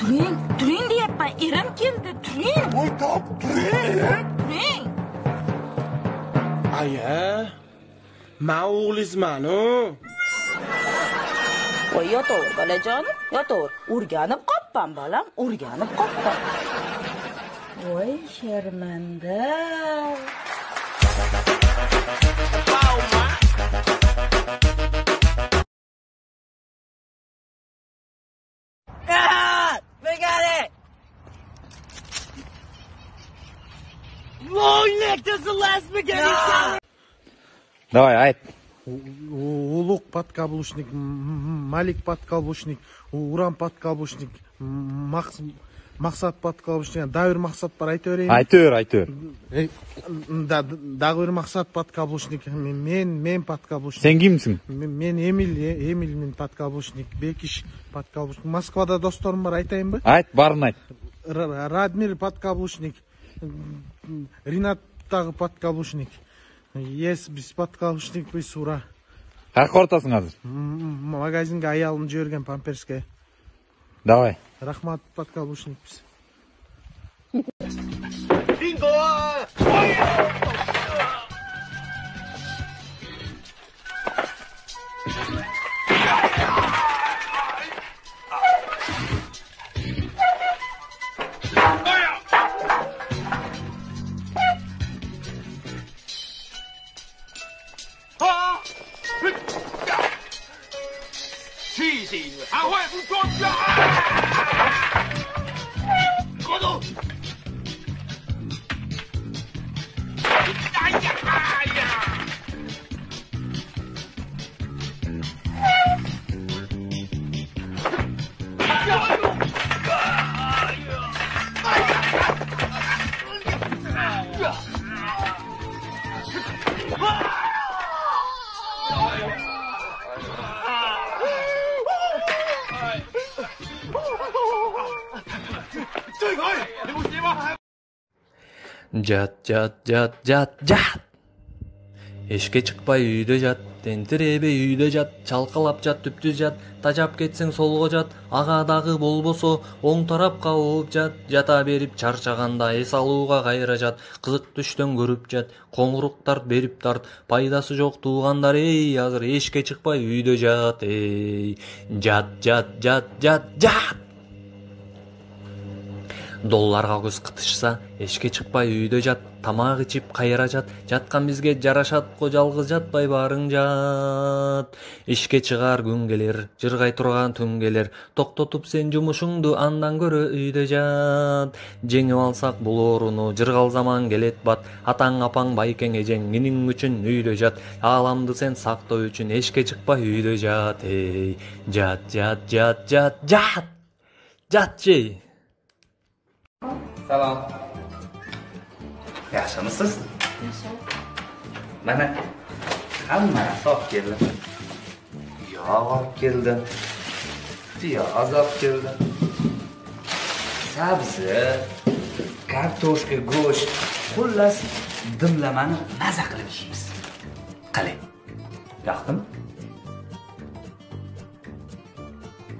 Turing deyapman, erim keldi, turing. Voy, top, turing. Turing. Aya, men o'g'lizman-ku. Voy, yotaver, bolajonim, yotaver. O'rganib qopman, bolam, o'rganib qopman. Voy, sharmanda. Давай, айт. Улук подкаблучник, Малик подкаблучник, Уран подкаблучник, Максат подкаблучник, Давир Максат бар, айта берейин. Айтыр. Дагы бир Максат подкаблучник, мен подкаблучник. Сен кимсиң? Мен Эмиль мен подкаблучник, Бекиш подкаблучник. Москвада досторум бар, айтайынбы? Айт, барын айт. Радмир подкаблучник, Ринат дагы подкаблучник. Yes, биз подкаблучникпиз, ура. Каяка ортосуң азыр? Магазинге аялым жиберген памперске. Давай. Рахмат, подкаблучникпиз. Бинго! Жат. Эшке чыкпай үйдө жат, тентиребей үйдө жат, чалкалап жат, түптүз жат, тажап кетсең солго жат, ага дагы болбосо оң тарапка ооп жат, жата берип чарчаганда эс алууга кайра жат, кызык түштөн көрүп жат, коңурук тарт берип тарт, пайдасы жок туугандар, азыр эшке чыкпай үйдө жат, жат. Долларга көз кытышса, эшке чыкпай үйдө жат, тамак ичип кайра жат, жаткан бизге жарашат, ко жалгыз жатпай барың жат. Ишке чыгар күн келер, жыргай турган түн келер, токтотуп сен жумушуңду андан көрө үйдө жат. Жеңип алсак бул ооруну, жыргал заман келет бат, атаң апаң байкең эжең миниң үчүн үйдө жат, ааламды сен сактоо үчүн эшке чыкпай үйдө жат, Жатчы. Салам. Yaxshimisiz? Mana hammasi olib keldim. Yog' olib keldim. Piyoz olib keldim. Sabzi, kartoshka, go'sht, xullas dimlamani maza qilib yeymiz. Qaling. Yoqdimi?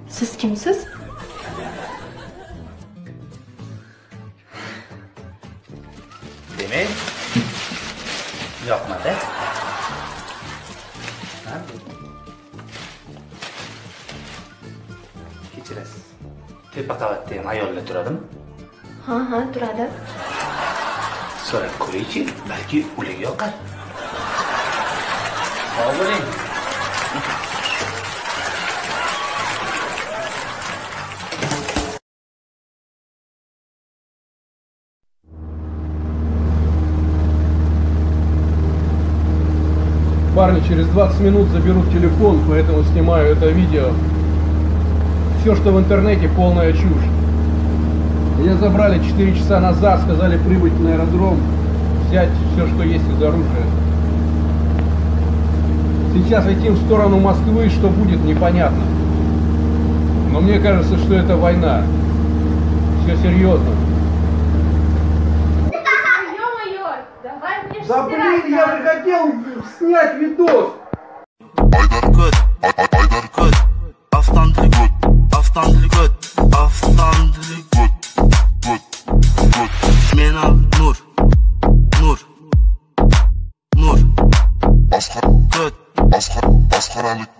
Siz kimsiz? Demek yoqmadi. Kechirasiz. Tepa qavatda ham ayollar turadimi? Ha, turadi. So'rab ko'raychi, balki ularga yoqar. Sog' bo'ling. Парни, через 20 минут заберут телефон, поэтому снимаю это видео. Все, что в интернете, полная чушь. Меня забрали 4 часа назад, сказали прибыть на аэродром, взять все, что есть из оружия. Сейчас летим в сторону Москвы, что будет, непонятно. Но мне кажется, что это война. Все серьезно. Да блин, я же хотел снять видос. Aydarköt, avtandırgöt, masxaralik